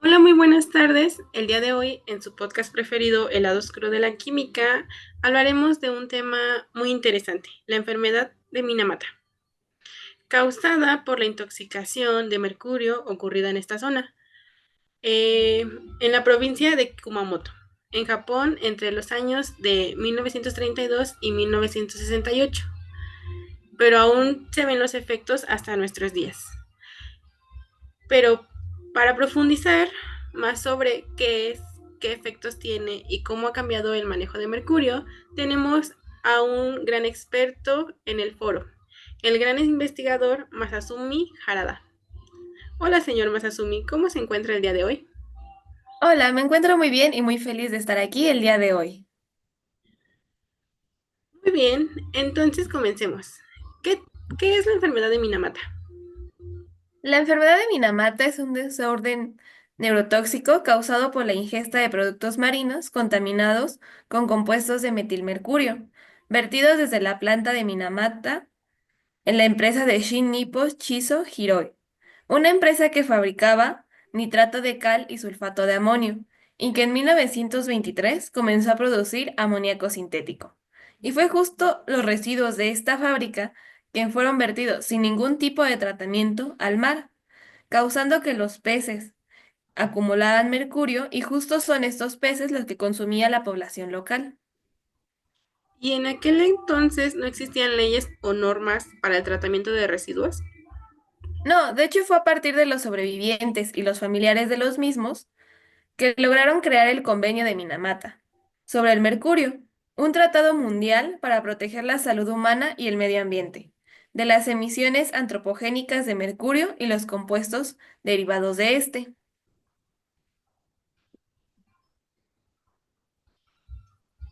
Hola, muy buenas tardes. El día de hoy, en su podcast preferido, El lado oscuro de la química, hablaremos de un tema muy interesante, la enfermedad de Minamata, causada por la intoxicación de mercurio ocurrida en esta zona, eh, en la provincia de Kumamoto, en Japón, entre los años de 1932 y 1968, pero aún se ven los efectos hasta nuestros días. Pero para profundizar más sobre qué es, qué efectos tiene y cómo ha cambiado el manejo de mercurio, tenemos a un gran experto en el foro, el gran investigador Masasumi Harada. Hola, señor Masasumi, ¿cómo se encuentra el día de hoy? Hola, me encuentro muy bien y muy feliz de estar aquí el día de hoy. Muy bien, entonces comencemos. ¿Qué, qué es la enfermedad de Minamata? La enfermedad de Minamata es un desorden neurotóxico causado por la ingesta de productos marinos contaminados con compuestos de metilmercurio, vertidos desde la planta de Minamata en la empresa de Shin Nippo Chiso Hiroi, una empresa que fabricaba nitrato de cal y sulfato de amonio, y que en 1923 comenzó a producir amoníaco sintético. Y fue justo los residuos de esta fábrica que fueron vertidos sin ningún tipo de tratamiento al mar, causando que los peces acumularan mercurio y justo son estos peces los que consumía la población local. ¿Y en aquel entonces no existían leyes o normas para el tratamiento de residuos? No, de hecho fue a partir de los sobrevivientes y los familiares de los mismos que lograron crear el Convenio de Minamata sobre el mercurio, un tratado mundial para proteger la salud humana y el medio ambiente, de las emisiones antropogénicas de mercurio y los compuestos derivados de este.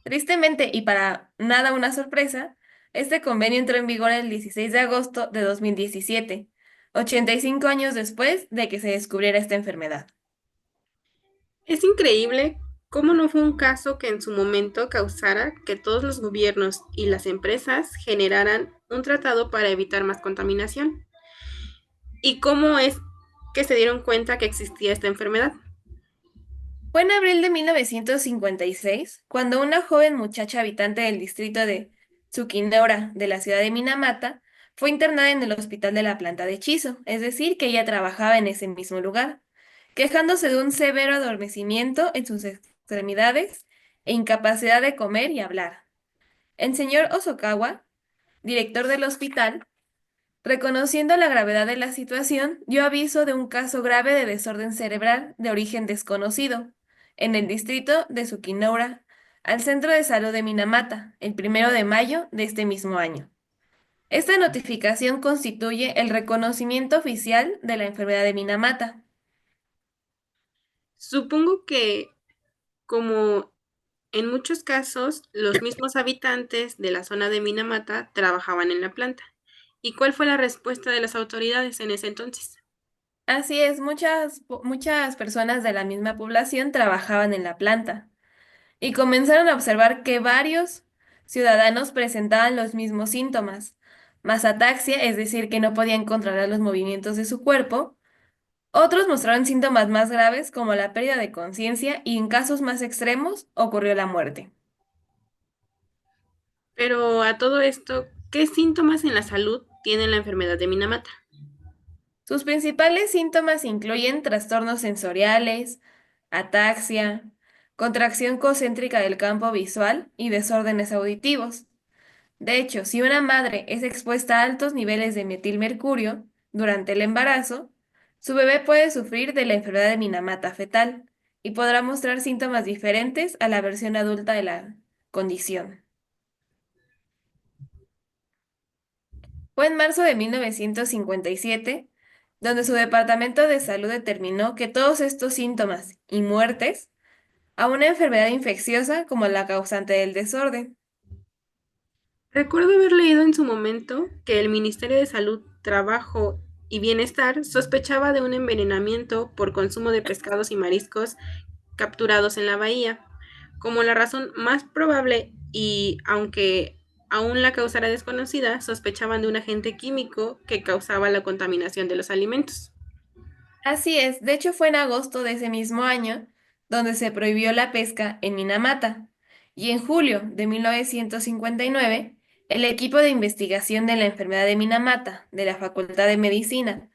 Tristemente, y para nada una sorpresa, este convenio entró en vigor el 16 de agosto de 2017, 85 años después de que se descubriera esta enfermedad. Es increíble cómo no fue un caso que en su momento causara que todos los gobiernos y las empresas generaran un tratado para evitar más contaminación. ¿Y cómo es que se dieron cuenta que existía esta enfermedad? Fue en abril de 1956 cuando una joven muchacha habitante del distrito de Tsukinora de la ciudad de Minamata fue internada en el hospital de la planta de hechizo, es decir, que ella trabajaba en ese mismo lugar, quejándose de un severo adormecimiento en sus extremidades e incapacidad de comer y hablar. El señor Osokawa, director del hospital, reconociendo la gravedad de la situación, dio aviso de un caso grave de desorden cerebral de origen desconocido en el distrito de Tsukinoura al Centro de Salud de Minamata el 1 de mayo de este mismo año. Esta notificación constituye el reconocimiento oficial de la enfermedad de Minamata. Supongo que, como en muchos casos, los mismos habitantes de la zona de Minamata trabajaban en la planta. ¿Y cuál fue la respuesta de las autoridades en ese entonces? Así es, muchas personas de la misma población trabajaban en la planta y comenzaron a observar que varios ciudadanos presentaban los mismos síntomas, más ataxia, es decir, que no podían controlar los movimientos de su cuerpo. Otros mostraron síntomas más graves como la pérdida de conciencia y en casos más extremos ocurrió la muerte. Pero a todo esto, ¿qué síntomas en la salud tiene la enfermedad de Minamata? Sus principales síntomas incluyen trastornos sensoriales, ataxia, contracción concéntrica del campo visual y desórdenes auditivos. De hecho, si una madre es expuesta a altos niveles de metilmercurio durante el embarazo, su bebé puede sufrir de la enfermedad de Minamata fetal y podrá mostrar síntomas diferentes a la versión adulta de la condición. Fue en marzo de 1957 donde su departamento de salud determinó que todos estos síntomas y muertes a una enfermedad infecciosa como la causante del desorden. Recuerdo haber leído en su momento que el Ministerio de Salud, Trabajo y Bienestar sospechaba de un envenenamiento por consumo de pescados y mariscos capturados en la bahía, como la razón más probable y aunque aún la causa era desconocida, sospechaban de un agente químico que causaba la contaminación de los alimentos. Así es, de hecho fue en agosto de ese mismo año donde se prohibió la pesca en Minamata. Y en julio de 1959, el equipo de investigación de la enfermedad de Minamata de la Facultad de Medicina,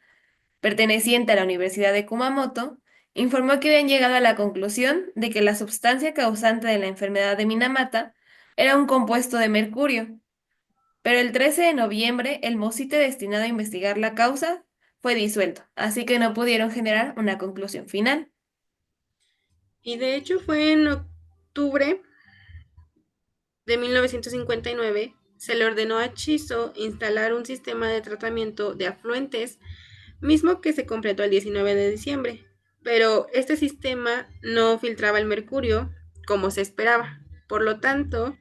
perteneciente a la Universidad de Kumamoto, informó que habían llegado a la conclusión de que la sustancia causante de la enfermedad de Minamata era un compuesto de mercurio. Pero el 13 de noviembre, el MOSITE destinado a investigar la causa fue disuelto, así que no pudieron generar una conclusión final. Y de hecho fue en octubre de 1959 se le ordenó a Chiso instalar un sistema de tratamiento de afluentes, mismo que se completó el 19 de diciembre, pero este sistema no filtraba el mercurio como se esperaba. Por lo tanto,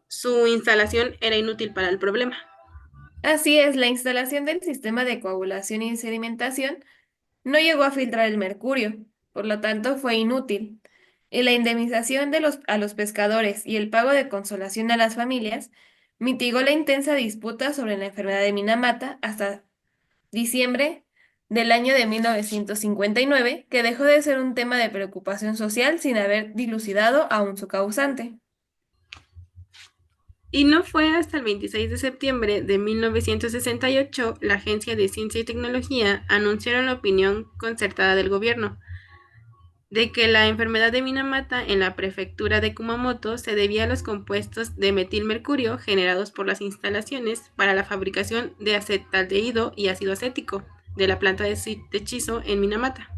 su instalación era inútil para el problema. Así es, la instalación del sistema de coagulación y sedimentación no llegó a filtrar el mercurio, por lo tanto fue inútil. Y la indemnización a los pescadores y el pago de consolación a las familias mitigó la intensa disputa sobre la enfermedad de Minamata hasta diciembre del año de 1959, que dejó de ser un tema de preocupación social sin haber dilucidado aún su causante. Y no fue hasta el 26 de septiembre de 1968 la Agencia de Ciencia y Tecnología anunciaron la opinión concertada del gobierno de que la enfermedad de Minamata en la prefectura de Kumamoto se debía a los compuestos de metilmercurio generados por las instalaciones para la fabricación de acetaldehído y ácido acético de la planta de Chizo en Minamata.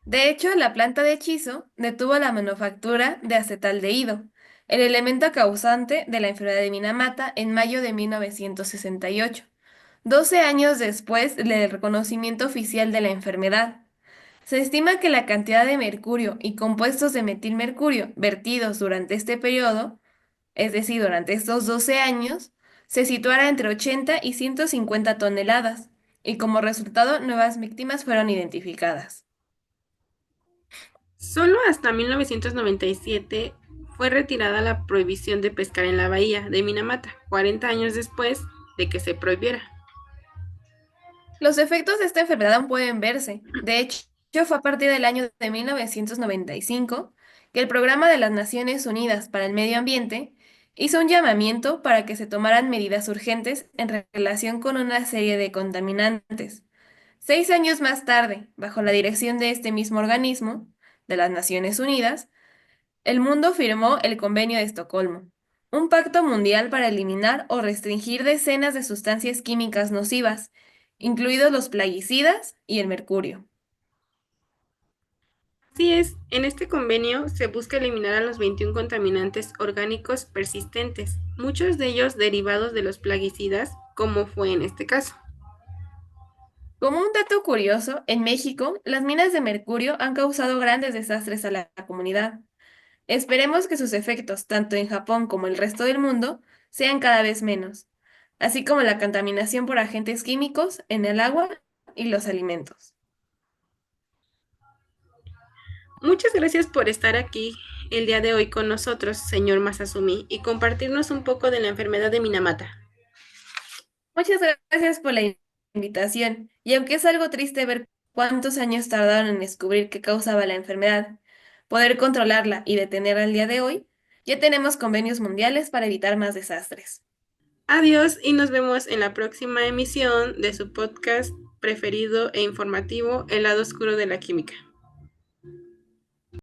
De hecho, la planta de hechizo detuvo la manufactura de acetaldehído, el elemento causante de la enfermedad de Minamata, en mayo de 1968, 12 años después del reconocimiento oficial de la enfermedad. Se estima que la cantidad de mercurio y compuestos de metilmercurio vertidos durante este periodo, es decir, durante estos 12 años, se situara entre 80 y 150 toneladas, y como resultado nuevas víctimas fueron identificadas. Solo hasta 1997 fue retirada la prohibición de pescar en la bahía de Minamata, 40 años después de que se prohibiera. Los efectos de esta enfermedad aún pueden verse. De hecho, fue a partir del año de 1995 que el Programa de las Naciones Unidas para el Medio Ambiente hizo un llamamiento para que se tomaran medidas urgentes en relación con una serie de contaminantes. 6 años más tarde, bajo la dirección de este mismo organismo, de las Naciones Unidas, el mundo firmó el Convenio de Estocolmo, un pacto mundial para eliminar o restringir decenas de sustancias químicas nocivas, incluidos los plaguicidas y el mercurio. Así es, en este convenio se busca eliminar a los 21 contaminantes orgánicos persistentes, muchos de ellos derivados de los plaguicidas, como fue en este caso. Como un dato curioso, en México, las minas de mercurio han causado grandes desastres a la comunidad. Esperemos que sus efectos, tanto en Japón como el resto del mundo, sean cada vez menos, así como la contaminación por agentes químicos en el agua y los alimentos. Muchas gracias por estar aquí el día de hoy con nosotros, señor Masasumi, y compartirnos un poco de la enfermedad de Minamata. Muchas gracias por la invitación. Y aunque es algo triste ver cuántos años tardaron en descubrir qué causaba la enfermedad, poder controlarla y detenerla al día de hoy, ya tenemos convenios mundiales para evitar más desastres. Adiós y nos vemos en la próxima emisión de su podcast preferido e informativo, El lado oscuro de la química.